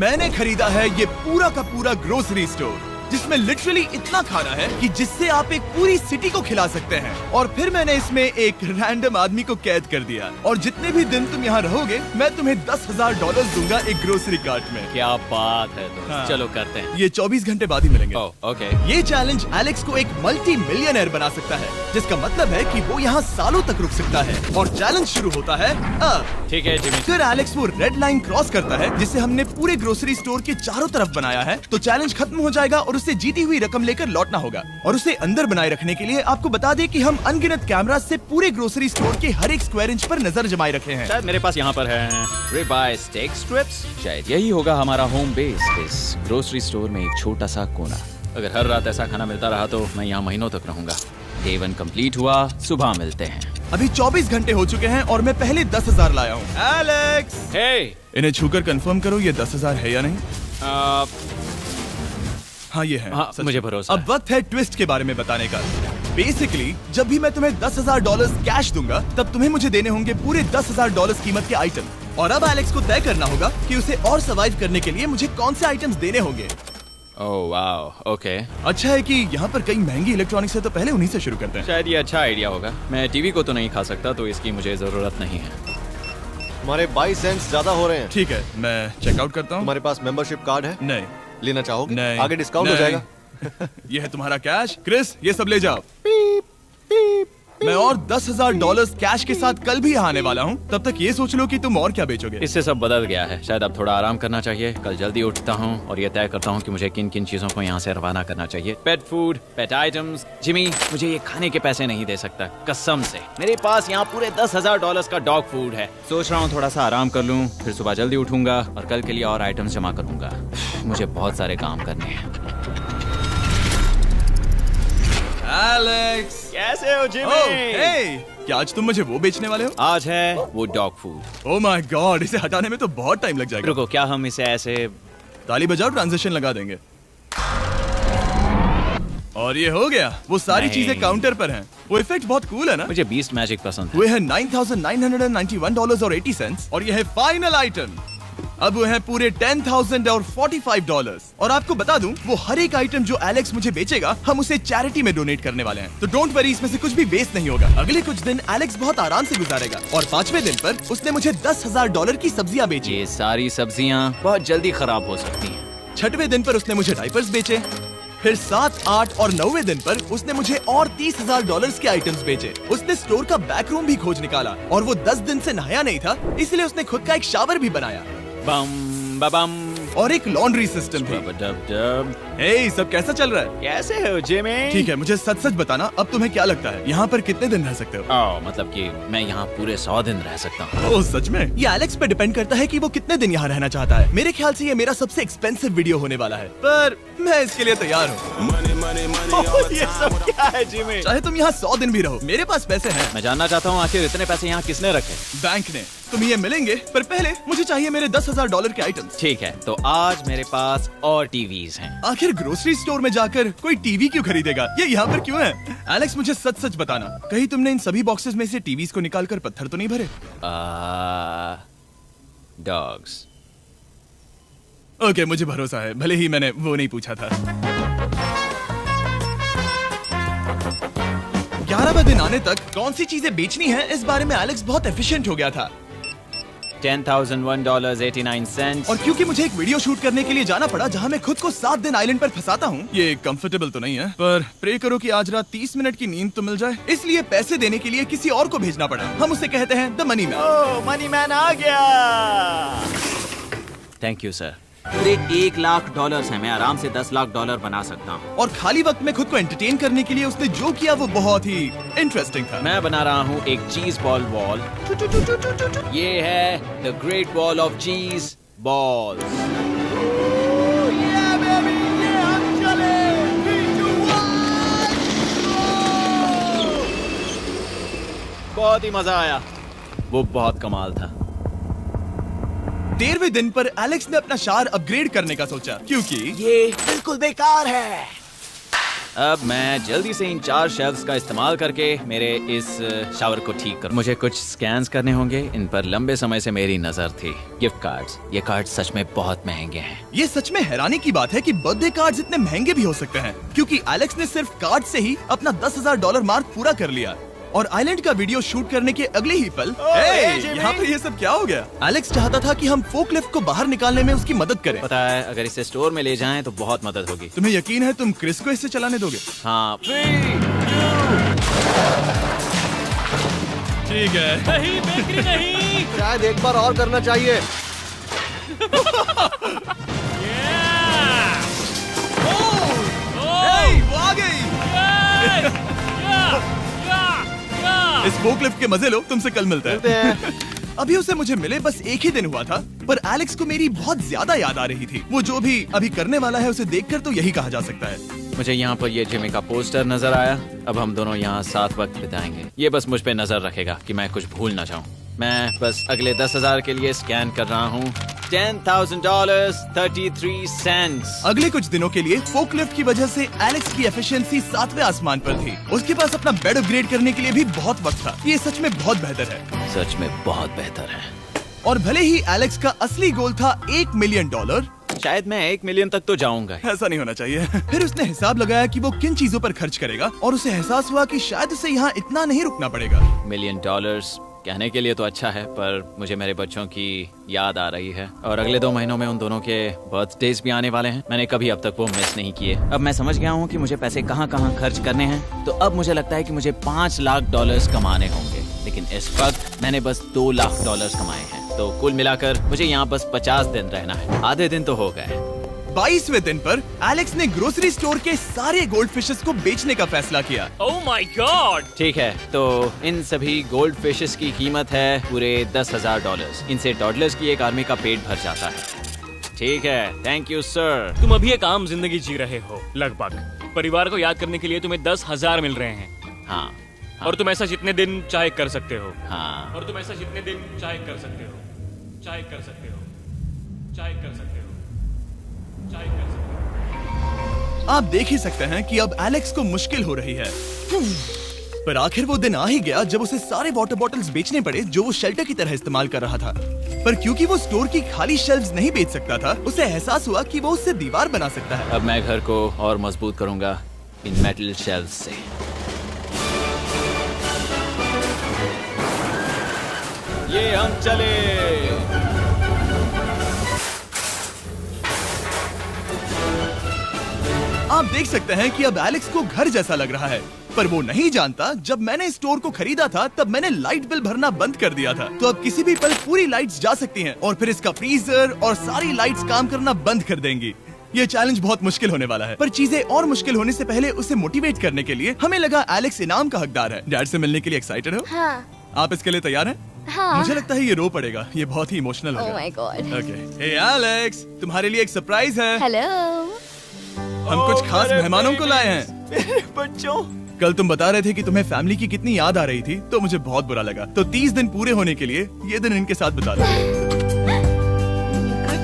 मैंने खरीदा है ये पूरा का पूरा ग्रोसरी स्टोर, जिसमें लिटरली इतना खाना है कि जिससे आप एक पूरी सिटी को खिला सकते हैं। और फिर मैंने इसमें एक रैंडम आदमी को कैद कर दिया, और जितने भी दिन तुम यहाँ रहोगे मैं तुम्हें $10,000 दूंगा एक ग्रोसरी कार्ट में। क्या बात है दोस्त। हाँ। चलो करते हैं। ये 24 घंटे बाद ही मिलेंगे। ओके। ये चैलेंज एलेक्स को एक मल्टी मिलियनर बना सकता है, जिसका मतलब है कि वो यहाँ सालों तक रुक सकता है। और चैलेंज शुरू होता है अब। ठीक है जिमी। फिर एलेक्स वो रेड लाइन क्रॉस करता है जिसे हमने पूरे ग्रोसरी स्टोर के चारों तरफ बनाया है, तो चैलेंज खत्म हो जाएगा और उसे जीती हुई रकम लेकर लौटना होगा। और उसे अंदर बनाए रखने के लिए आपको बता दें कि हम अनगिनत कैमरा से पूरे ग्रोसरी स्टोर के हर एक स्क्वायर इंच पर नजर जमाए रखे हैं। शायद मेरे पास यहाँ पर है रिबाई स्टेक स्ट्रिप्स। शायद यही होगा हमारा होम बेस, इस ग्रोसरी स्टोर में एक छोटा सा कोना। अगर हर रात ऐसा खाना मिलता रहा तो मैं यहाँ महीनों तक रहूंगा। डे 1 कंप्लीट हुआ, सुबह मिलते हैं। अभी 24 घंटे हो चुके हैं और मैं पहले 10,000 लाया हूँ। एलेक्स, इन्हें छूकर कंफर्म करो ये 10,000 है या नहीं। हाँ ये है। हाँ, मुझे भरोसा अब वक्त है ट्विस्ट के बारे में बताने का। बेसिकली जब भी मैं तुम्हें $10,000 कैश दूंगा, तब तुम्हें मुझे देने होंगे पूरे $10,000 कीमत के आइटम। और अब एलेक्स को तय करना होगा कि उसे और सर्वाइव करने के लिए मुझे कौन से आइटम्स देने होंगे। Oh wow, okay. अच्छा है कि यहाँ पर कई महंगी इलेक्ट्रॉनिक्स है, तो पहले उन्हीं से शुरू करते हैं। शायद ये अच्छा आइडिया होगा। मैं टीवी को तो नहीं खा सकता, तो इसकी मुझे जरूरत नहीं है। हमारे 22 सेंट्स ज्यादा हो रहे हैं। ठीक है, मैं चेकआउट करता हूँ। तुम्हारे पास मेंबरशिप कार्ड है? नहीं। लेना चाहोगे? नहीं। आगे डिस्काउंट हो जाएगा। ये है तुम्हारा कैश। क्रिस, ये सब ले जाओ। मैं और $10,000 कैश के साथ कल भी यहाँ आने वाला हूँ। तब तक ये सोच लो कि तुम और क्या बेचोगे। इससे सब बदल गया है। शायद अब थोड़ा आराम करना चाहिए। कल जल्दी उठता हूँ और ये तय करता हूँ कि मुझे किन किन चीजों को यहाँ से रवाना करना चाहिए। पेट फूड, पेट आइटम्स। जिमी, मुझे ये खाने के पैसे नहीं दे सकता, कसम से। मेरे पास यहाँ पूरे $10,000 का डॉग फूड है। सोच रहा हूँ थोड़ा सा आराम कर लूँ, फिर सुबह जल्दी उठूंगा और कल के लिए और आइटम्स जमा करूंगा। मुझे बहुत सारे काम करने हैं। एलेक्स, कैसे हो जिमी? क्या आज तुम मुझे वो बेचने वाले हो? आज है वो dog food. Oh my God, इसे हटाने में तो बहुत टाइम लग जाएगा। रुको, क्या हम इसे ऐसे ताली बजाओ, ट्रांजिशन लगा देंगे। और ये हो गया। वो सारी चीजें काउंटर पर हैं। वो इफेक्ट बहुत कूल है ना? मुझे बीस्ट मैजिक पसंद है। वो है $9,991.80 और ये है फाइनल आइटम। अब वो है पूरे $10,045 और आपको बता दूं, वो हर एक आइटम जो एलेक्स मुझे बेचेगा, हम उसे चैरिटी में डोनेट करने वाले हैं। तो डोंट वरी, इसमें से कुछ भी वेस्ट नहीं होगा। अगले कुछ दिन एलेक्स बहुत आराम से गुजारेगा और 5वें दिन पर उसने मुझे $10,000 की सब्जियां बेची। ये सारी सब्जियां बहुत जल्दी खराब हो सकती हैं। 6वें दिन पर उसने मुझे डायपर्स बेचे। फिर 7, 8 और 9वें दिन पर उसने मुझे और $30,000 के आइटम्स बेचे। उसने स्टोर का बैक रूम भी खोज निकाला और वो 10 दिन से नहाया नहीं था, इसलिए उसने खुद का एक शावर भी बनाया। बम बम और एक लॉन्ड्री सिस्टम भी। हे, सब कैसा चल रहा है? कैसे हो जिमी? ठीक है, मुझे सच सच बताना, अब तुम्हें क्या लगता है यहाँ पर कितने दिन रह सकते हो? मतलब कि मैं यहाँ पूरे 100 दिन रह सकता हूँ। ओह सच में? ये एलेक्स पे डिपेंड करता है कि वो कितने दिन यहाँ रहना चाहता है। मेरे ख्याल से ये मेरा सबसे एक्सपेंसिव वीडियो होने वाला है, पर मैं इसके लिए तैयार हूँ। ये सब क्या है जिमी? चाहे तुम यहाँ 100 दिन भी रहो, मेरे पास पैसे हैं। मैं जानना चाहता हूँ आखिर इतने पैसे यहाँ किसने रखे? बैंक ने। तुम्हें ये मिलेंगे, पर पहले मुझे चाहिए मेरे $10,000 के आइटम्स। ठीक है, तो आज मेरे पास और टीवीज हैं। आखिर ग्रोसरी स्टोर में जाकर कोई टीवी क्यों खरीदेगा? ये यहाँ पर क्यों है? एलेक्स, मुझे सच सच बताना, कहीं तुमने इन सभी बॉक्सेस में से टीवीज को निकालकर पत्थर तो नहीं भरे? डॉग्स। ओके, मुझे भरोसा है, भले ही मैंने वो नहीं पूछा था। 11वें दिन आने तक कौन सी चीजें बेचनी है, इस बारे में एलेक्स बहुत एफिशिएंट हो गया था। $10,001.89। और क्योंकि मुझे एक वीडियो शूट करने के लिए जाना पड़ा जहां मैं खुद को 7 दिन आइलैंड पर फंसाता हूं, ये कंफर्टेबल तो नहीं है, पर प्रे करो कि आज रात 30 मिनट की नींद तो मिल जाए। इसलिए पैसे देने के लिए किसी और को भेजना पड़ा। हम उसे कहते हैं the money man. Oh, money man आ गया। Thank you sir. पूरे $1,00,000 है। मैं आराम से $10,00,000 बना सकता हूँ। और खाली वक्त में खुद को एंटरटेन करने के लिए उसने जो किया वो बहुत ही इंटरेस्टिंग था। मैं बना रहा हूँ एक चीज बॉल वॉल। ये है the great wall of cheese ball. बहुत ही मजा आया। वो बहुत कमाल था। 13वें दिन पर एलेक्स ने अपना शार अपग्रेड करने का सोचा, क्योंकि ये बिल्कुल बेकार है। अब मैं जल्दी से इन 4 शेल्फ्स का इस्तेमाल करके मेरे इस शावर को ठीक कर। मुझे कुछ स्कैन्स करने होंगे, इन पर लंबे समय से मेरी नजर थी। गिफ्ट कार्ड्स, ये कार्ड सच में बहुत महंगे हैं। ये सच में हैरानी की बात है कि बर्थडे कार्ड्स इतने महंगे भी हो सकते हैं, क्योंकि एलेक्स ने सिर्फ कार्ड से ही अपना $10,000 मार्क पूरा कर लिया। और आइलैंड का वीडियो शूट करने के अगले ही पल यहाँ पर ये सब क्या हो गया? एलेक्स चाहता था कि हम फोकलिफ्ट को बाहर निकालने में उसकी मदद करें। पता है, अगर इसे स्टोर में ले जाएं तो बहुत मदद होगी। तुम्हें यकीन है तुम क्रिस को इससे चलाने दोगे? हाँ। 3, 2 ठीक है। नहीं बेकरी नहीं। शायद एक बार और करना चाहिए। वो आ गई। इस फोकलिफ्ट के मजे लो, तुमसे कल मिलते हैं। अभी उसे मुझे मिले बस एक ही दिन हुआ था, पर एलेक्स को मेरी बहुत ज्यादा याद आ रही थी। वो जो भी अभी करने वाला है उसे देखकर तो यही कहा जा सकता है। मुझे यहाँ पर ये जिमी का पोस्टर नजर आया। अब हम दोनों यहाँ साथ वक्त बिताएंगे। ये बस मुझ पे नजर रखेगा कि मैं कुछ भूल ना जाऊँ। मैं बस अगले 10,000 के लिए स्कैन कर रहा हूँ। $10,000 33 सेंट्स। अगले कुछ दिनों के लिए फोकलिफ्ट की वजह से एलेक्स की एफिशिएंसी 7वें आसमान पर थी। उसके पास अपना बेड अपग्रेड करने के लिए भी बहुत वक्त था। ये सच में बहुत बेहतर है। सच में बहुत बेहतर है। और भले ही एलेक्स का असली गोल था $1 मिलियन, शायद मैं 1 मिलियन तक तो जाऊंगा। ऐसा नहीं होना चाहिए। फिर उसने हिसाब लगाया कि वो किन चीजों पर खर्च करेगा, और उसे एहसास हुआ कि शायद उसे यहाँ इतना नहीं रुकना पड़ेगा। $1 मिलियन कहने के लिए तो अच्छा है, पर मुझे मेरे बच्चों की याद आ रही है। और अगले 2 महीनों में उन दोनों के बर्थडेज भी आने वाले हैं। मैंने कभी अब तक वो मिस नहीं किए। अब मैं समझ गया हूँ कि मुझे पैसे कहाँ कहाँ खर्च करने हैं। तो अब मुझे लगता है कि मुझे $5 लाख कमाने होंगे, लेकिन इस वक्त मैंने बस $2 लाख कमाए हैं। तो कुल मिलाकर मुझे यहाँ बस 50 दिन रहना है। आधे दिन तो हो गए। 22वें दिन पर एलेक्स ने ग्रोसरी स्टोर के सारे गोल्ड फिशेस को बेचने का फैसला किया। Oh my God! ठीक है, तो इन सभी गोल्ड फिशेस की कीमत है पूरे $10,000। इनसे टॉडलर्स की एक आर्मी का पेट भर जाता है। ठीक है, थैंक यू सर। तुम अभी एक आम जिंदगी जी रहे हो लगभग। परिवार को याद करने के लिए तुम्हें 10,000 मिल रहे हैं। हाँ। और तुम ऐसा जितने दिन चाहे कर सकते हो। हाँ। और तुम ऐसा जितने दिन चाहे कर सकते हो। चाहे कर सकते हो। चाहे कर सकते हो। चाहे कर सकते हो। आप देख ही सकते हैं कि अब एलेक्स को मुश्किल हो रही है। पर आखिर वो दिन आ ही गया जब उसे सारे वाटर बॉटल्स बेचने पड़े जो वो शेल्टर की तरह इस्तेमाल कर रहा था। पर क्योंकि वो स्टोर की खाली शेल्फ्स नहीं बेच सकता था, उसे एहसास हुआ कि वो उससे दीवार बना सकता है। अब मैं घर को और मजबूत करूंगा इन मेटल शेल्फ्स से। ये हम चले। आप देख सकते हैं कि अब एलेक्स को घर जैसा लग रहा है, पर वो नहीं जानता जब मैंने स्टोर को खरीदा था तब मैंने लाइट बिल भरना बंद कर दिया था। तो अब किसी भी पल पूरी लाइट्स जा सकती हैं और फिर इसका फ्रीजर और सारी लाइट्स काम करना बंद कर देंगी। ये चैलेंज बहुत मुश्किल होने वाला है, पर चीजें और मुश्किल होने से पहले उसे मोटिवेट करने के लिए हमें लगा एलेक्स इनाम का हकदार है। डैड से मिलने के लिए एक्साइटेड हो? हाँ। आप इसके लिए तैयार हैं? हाँ। मुझे लगता है ये रो पड़ेगा। ये बहुत ही इमोशनल Oh होगा। my God. Okay, hey Alex, तुम्हारे लिए एक सरप्राइज है। हेलो। हम कुछ खास मेहमानों को लाए हैं। बच्चों, कल तुम बता रहे थे कि तुम्हें फैमिली की कितनी याद आ रही थी, तो मुझे बहुत बुरा लगा। तो 30 दिन पूरे होने के लिए ये दिन इनके साथ बिता दो।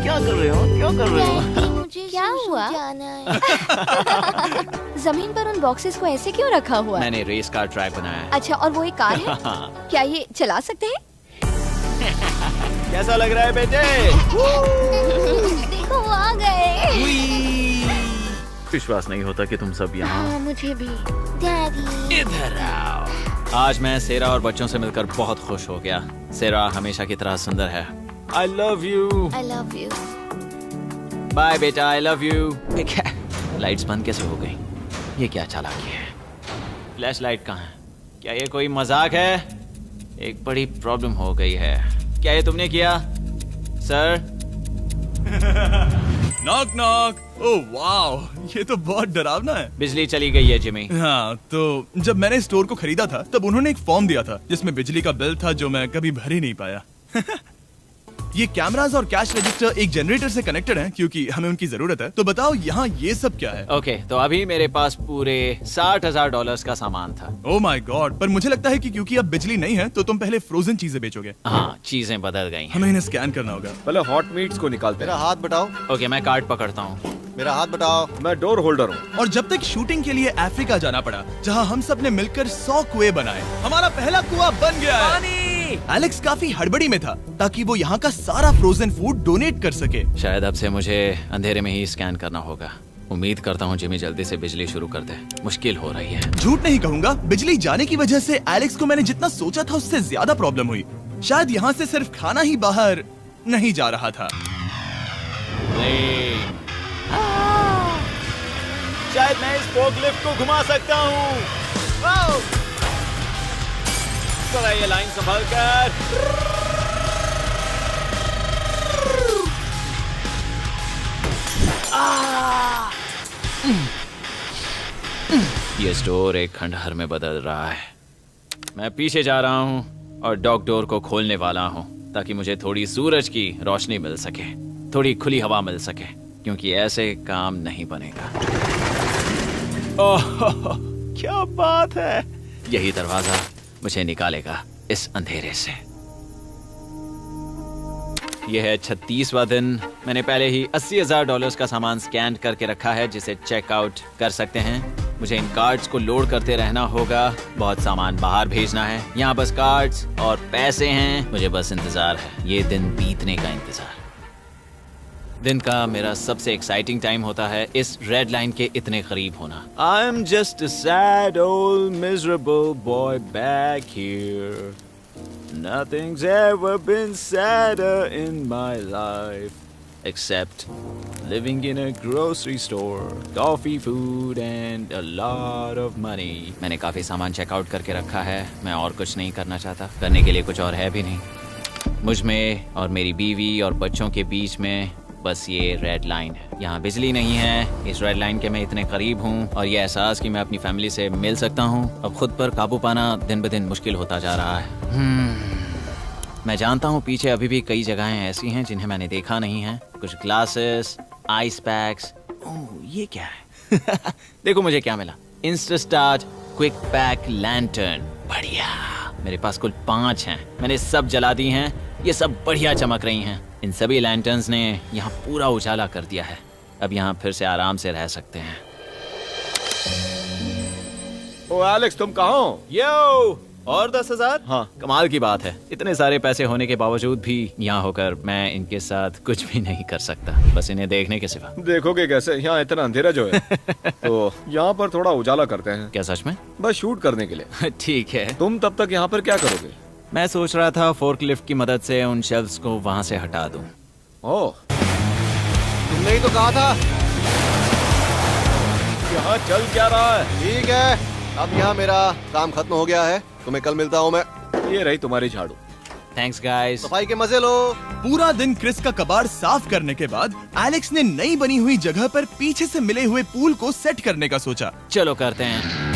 क्या कर रहे हो? क्या कर रहे हो? मुझे क्या हुआ? जमीन पर उन बॉक्सेस को ऐसे क्यों रखा हुआ है? मैंने रेस कार ट्रैक बनाया है। अच्छा, और वो एक कार है? क्या ये चला सकते हैं? कैसा लग रहा है बेटे? देखो वो आ गए। विश्वास नहीं होता कि तुम सब यहाँ। हाँ, मुझे भी। डैडी। इधर आओ। आज मैं सेरा और बच्चों से मिलकर बहुत खुश हो गया। सेरा हमेशा की तरह सुंदर है। I love you. I love you. Bye बेटा, I love you. लाइट्स बंद कैसे हो गई? ये क्या चालाकी है? फ्लैश लाइट कहाँ है? क्या ये कोई मजाक है? एक बड़ी प्रॉब्लम हो गई है। क्या ये तुमने किया, sir? Knock knock. Oh wow, ये तो बहुत डरावना है। बिजली चली गई है जिमी। हाँ, तो जब मैंने स्टोर को खरीदा था तब उन्होंने एक फॉर्म दिया था जिसमें बिजली का बिल था जो मैं कभी भर ही नहीं पाया। ये कैमरास और कैश रजिस्टर एक जनरेटर से कनेक्टेड हैं क्योंकि हमें उनकी जरूरत है। तो बताओ यहाँ ये सब क्या है? ओके, तो अभी मेरे पास पूरे $60,000 का सामान था। ओह माय गॉड, पर मुझे लगता है कि क्योंकि अब बिजली नहीं है तो तुम पहले फ्रोजन चीजें बेचोगे। हाँ, चीजें बदल गई हैं। हमें इन्हें स्कैन करना होगा। पहले हॉट मीट्स को निकालते हैं। मेरा हाथ बटाओ। ओके, मैं कार्ड पकड़ता हूँ। मेरा हाथ बताओ। मैं डोर होल्डर हूँ। और जब तक शूटिंग के लिए अफ्रीका जाना पड़ा, जहां हम सब ने मिलकर 100 कुएं बनाए, हमारा पहला कुआं बन गया है। एलेक्स काफी हड़बड़ी में था ताकि वो यहाँ का सारा फ्रोजन फूड डोनेट कर सके। शायद अब से मुझे अंधेरे में ही स्कैन करना होगा। उम्मीद करता हूँ जिमी जल्दी से बिजली शुरू कर दे। मुश्किल हो रही है। झूठ नहीं कहूंगा, बिजली जाने की वजह से एलेक्स को मैंने जितना सोचा था उससे ज्यादा प्रॉब्लम हुई। शायद यहाँ से सिर्फ खाना ही बाहर नहीं जा रहा था। शायद मैं इस फोर्कलिफ्ट को घुमा सकता हूँ। थोड़ा ये लाइन संभाल कर। ये स्टोर एक खंडहर में बदल रहा है। मैं पीछे जा रहा हूँ और डॉग डोर को खोलने वाला हूँ ताकि मुझे थोड़ी सूरज की रोशनी मिल सके, थोड़ी खुली हवा मिल सके, क्योंकि ऐसे काम नहीं बनेगा। ओह, क्या बात है! यही दरवाजा मुझे निकालेगा इस अंधेरे से। यह है 36वां दिन। मैंने पहले ही $80,000 का सामान स्कैन करके रखा है जिसे चेकआउट कर सकते हैं। मुझे इन कार्ड्स को लोड करते रहना होगा। बहुत सामान बाहर भेजना है। यहाँ बस कार्ड्स और पैसे हैं। मुझे बस इंतजार है, ये दिन बीतने का इंतजार। दिन का मेरा सबसे एक्साइटिंग टाइम होता है इस रेड लाइन के इतने करीब होना। I am just a sad old miserable boy back here. Nothing's ever been sadder in my life except living in a grocery store, coffee, food and a lot of money. मैंने काफी सामान checkout करके रखा है। मैं और कुछ नहीं करना चाहता। करने के लिए कुछ और है भी नहीं। मुझ में और मेरी बीवी और बच्चों के बीच में बस ये रेड लाइन है। यहाँ बिजली नहीं है। इस रेड लाइन के मैं इतने करीब हूँ और ये एहसास कि मैं अपनी फैमिली से मिल सकता हूँ अब खुद पर काबू पाना दिन ब दिन मुश्किल होता जा रहा है। मैं जानता हूँ पीछे अभी भी कई जगहें ऐसी हैं जिन्हें मैंने देखा नहीं है। कुछ ग्लासेस, आइस पैक्स। ओह, ये क्या है? देखो मुझे क्या मिला। इंस्टास्टार्ट क्विक पैक लैंटर्न। बढ़िया। मेरे पास कुल 5 हैं। मैंने सब जला दी हैं। ये सब बढ़िया चमक रही हैं। इन सभी लैंटर्न्स ने यहाँ पूरा उजाला कर दिया है। अब यहाँ फिर से आराम से रह सकते हैं। ओ एलेक्स, तुम कहाँ हो? यो, और 10,000? हाँ। कमाल की बात है। इतने सारे पैसे होने के बावजूद भी यहाँ होकर मैं इनके साथ कुछ भी नहीं कर सकता, बस इन्हें देखने के सिवा। देखोगे कैसे? यहाँ इतना अंधेरा जो है। तो यहाँ पर थोड़ा उजाला करते हैं। क्या सच में? बस शूट करने के लिए। ठीक है। तुम तब तक यहाँ पर क्या करोगे? मैं सोच रहा था फोर्कलिफ्ट की मदद से उन शेल्फ्स को वहाँ से हटा दूं। ओह, तुमने ही तो कहा था। यहाँ चल क्या रहा है? ठीक है, अब यहाँ मेरा काम खत्म हो गया है। तुम्हें कल मिलता हूँ मैं। ये रही तुम्हारी झाड़ू। Thanks guys. सफाई के मजे लो। पूरा दिन क्रिस का कबाड़ साफ करने के बाद एलेक्स ने नई बनी हुई जगह पर पीछे से मिले हुए पूल को सेट करने का सोचा। चलो करते हैं।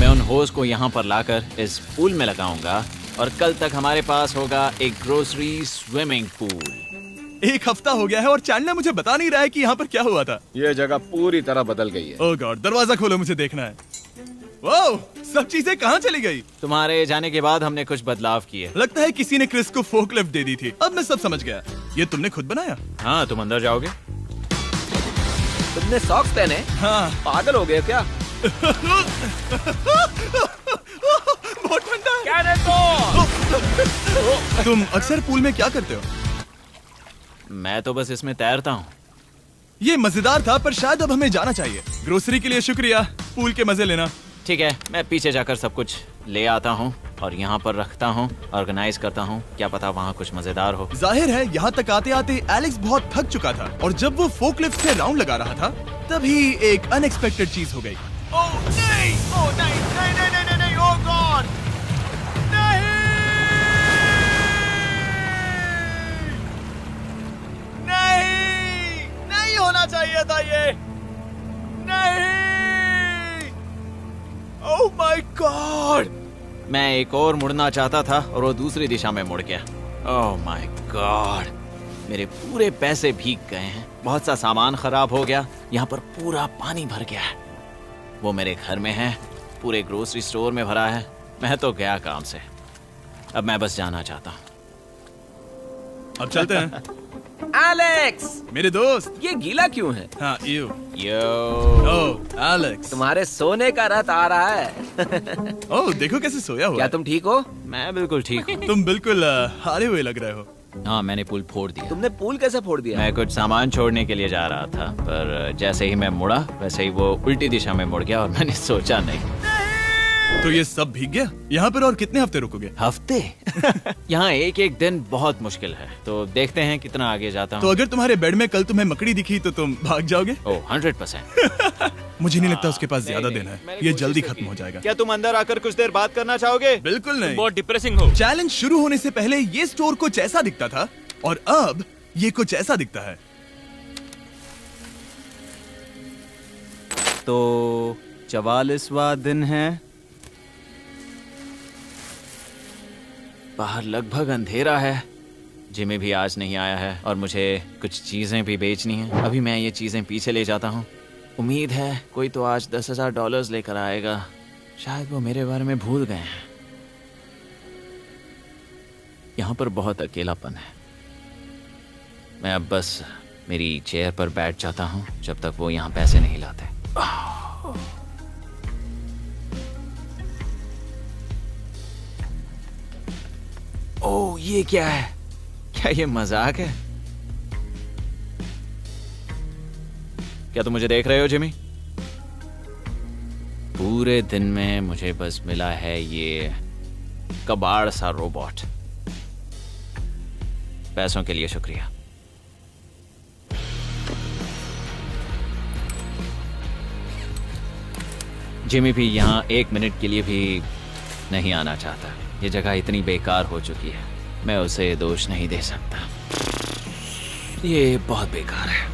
मैं उन होज को यहाँ पर लाकर इस पूल में लगाऊंगा और कल तक हमारे पास होगा एक ग्रोसरी स्विमिंग पूल। 1 हफ्ता हो गया है और चैंडलर मुझे बता नहीं रहा है कि यहाँ पर क्या हुआ था। ये जगह पूरी तरह बदल गई है। ओह गॉड, दरवाजा खोलो, मुझे देखना है। वाओ, सब चीजें कहाँ चली गई? तुम्हारे जाने के बाद हमने कुछ बदलाव किए। लगता है किसी ने क्रिस को फोर्कलिफ्ट दे दी थी। अब मैं सब समझ गया। ये तुमने खुद बनाया? हाँ, तुम अंदर जाओगे? तुमने सॉक्स पहने? हाँ। पागल हो गए क्या? बहुत ठंडा है। तुम अक्सर पूल में क्या करते हो? मैं तो बस इसमें तैरता हूँ। ये मजेदार था, पर शायद अब हमें जाना चाहिए। ग्रोसरी के लिए शुक्रिया, पूल के मजे लेना। ठीक है, मैं पीछे जाकर सब कुछ ले आता हूँ और यहाँ पर रखता हूँ, ऑर्गेनाइज करता हूँ। क्या पता वहाँ कुछ मजेदार हो। जाहिर है यहाँ तक आते आते एलेक्स बहुत थक चुका था और जब वो फोर्कलिफ्ट से राउंड लगा रहा था तभी एक अनएक्सपेक्टेड चीज हो गई। ओह नहीं, ओह नहीं, नहीं, नहीं, नहीं, नहीं, ओह गॉड, नहीं, नहीं, नहीं होना चाहिए था ये, नहीं, ओह माय गॉड। मैं एक और मुड़ना चाहता था और वो दूसरी दिशा में मुड़ गया। ओह माय गॉड, मेरे पूरे पैसे भीग गए हैं। बहुत सा सामान खराब हो गया। यहाँ पर पूरा पानी भर गया है। वो मेरे घर में है, पूरे ग्रोसरी स्टोर में भरा है। मैं तो गया काम से। अब मैं बस जाना चाहता हूँ। अब चलते हैं। एलेक्स, मेरे दोस्त। ये गीला क्यों है? हाँ, यू। Yo, oh Alex. तुम्हारे सोने का रथ आ रहा है। ओह देखो कैसे सोया हुआ क्या है। तुम ठीक हो? मैं बिल्कुल ठीक हूँ। तुम बिल्कुल हारे हुए लग रहे हो। हाँ, मैंने पुल फोड़ दिया। तुमने पुल कैसे फोड़ दिया? मैं कुछ सामान छोड़ने के लिए जा रहा था, पर जैसे ही मैं मुड़ा वैसे ही वो उल्टी दिशा में मुड़ गया और मैंने सोचा नहीं। तो ये सब भीग गया? यहाँ पर और कितने हफ्ते रुकोगे? हफ्ते? यहाँ एक एक दिन बहुत मुश्किल है, तो देखते हैं कितना आगे जाता तो हूँ। अगर तुम्हारे बेड में कल तुम्हें मकड़ी दिखी तो तुम भाग जाओगे? ओह 100%। मुझे नहीं लगता उसके पास ज्यादा नहीं, दिन है। मैंने ये कोशिश जल्दी तो खत्म की। हो जाएगा। क्या तुम अंदर आकर कुछ देर बात करना चाहोगे? बिल्कुल नहीं। बहुत डिप्रेसिंग हो। चैलेंज शुरू होने से पहले ये स्टोर कुछ ऐसा दिखता था और अब ये कुछ ऐसा दिखता है। तो 44वां दिन है। बाहर लगभग अंधेरा है। जिमी भी आज नहीं आया है और मुझे कुछ चीजें भी बेचनी हैं। अभी मैं ये चीजें पीछे ले जाता हूँ। उम्मीद है कोई तो आज $10,000 लेकर आएगा। शायद वो मेरे बारे में भूल गए हैं। यहाँ पर बहुत अकेलापन है। मैं अब बस मेरी चेयर पर बैठ जाता हूँ जब तक वो यहाँ पैसे नहीं लाते। ओह, ये क्या है? क्या ये मजाक है? क्या तुम मुझे देख रहे हो जिमी? पूरे दिन में मुझे बस मिला है ये कबाड़ सा रोबोट। पैसों के लिए शुक्रिया। जिमी भी यहाँ 1 मिनट के लिए भी नहीं आना चाहता। ये जगह इतनी बेकार हो चुकी है, मैं उसे दोष नहीं दे सकता। ये बहुत बेकार है।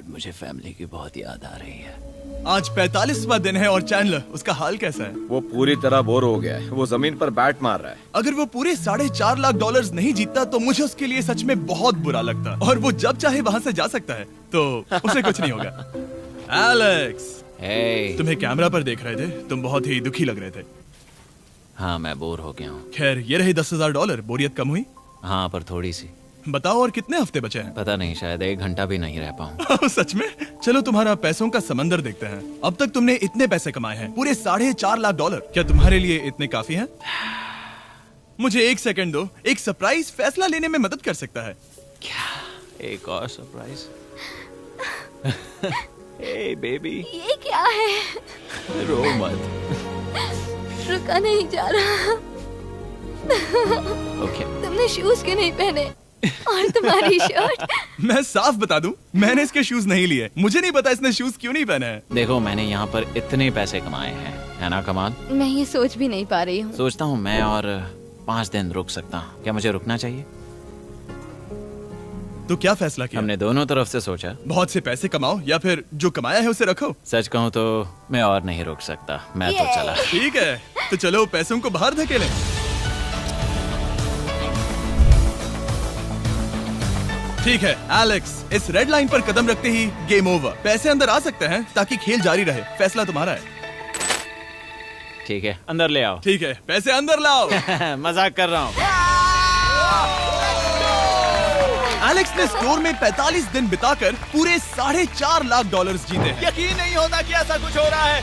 मुझे फैमिली की बहुत याद आ रही है। आज 45वां दिन है और चैंडलर, उसका हाल कैसा है? वो पूरी तरह बोर हो गया है। वो जमीन पर बैट मार रहा है। अगर वो पूरे $4.5 लाख नहीं जीतता तो मुझे उसके लिए सच में बहुत बुरा लगता। और वो जब चाहे वहाँ से जा सकता है, तो उसे कुछ नहीं होगा। एलेक्स, हे, तुम्हें कैमरा पर देख रहे थे, तुम बहुत ही दुखी लग रहे थे। हाँ, मैं बोर हो गया हूँ। खैर, ये रहे $10,000। बोरियत कम हुई? हाँ, पर थोड़ी सी। बताओ और कितने हफ्ते बचे हैं? पता नहीं, शायद 1 घंटा भी नहीं रह पाऊँ। सच में? चलो तुम्हारा पैसों का समंदर देखते हैं। अब तक तुमने इतने पैसे कमाए हैं, पूरे $4.5 लाख। क्या तुम्हारे लिए इतने काफी हैं? मुझे 1 सेकंड दो। एक सरप्राइज फैसला लेने में मदद कर सकता है। क्या? एक और सरप्राइज? हे बेबी, ये क्या है? रो मत। रुका नहीं जा रहा। ओके। तुमने शूज क्यों नहीं पहने? और तुम्हारी शर्ट? मैं साफ बता दूं, मैंने इसके शूज नहीं लिए। मुझे नहीं पता इसने शूज क्यों नहीं पहने हैं। देखो, मैंने यहाँ पर इतने पैसे कमाए हैं, है ना कमाल? मैं ये सोच भी नहीं पा रही हूँ। सोचता हूँ मैं और 5 दिन रुक सकता हूँ। क्या मुझे रुकना चाहिए? तो क्या फैसला किया? हमने दोनों तरफ से सोचा। बहुत से पैसे कमाओ या फिर जो कमाया है उसे रखो। सच कहूँ तो मैं और नहीं रुक सकता। मैं तो चला। ठीक है, तो चलो पैसों को बाहर धकेलें। ठीक है एलेक्स, इस रेड लाइन पर कदम रखते ही गेम ओवर। पैसे अंदर आ सकते हैं ताकि खेल जारी रहे। फैसला तुम्हारा है। ठीक है, अंदर ले आओ। ठीक है, पैसे अंदर लाओ। मजाक कर रहा हूँ। एलेक्स ने स्टोर में 45 दिन बिताकर पूरे $4.5 लाख जीते हैं। यकीन नहीं होता कि ऐसा कुछ हो रहा है।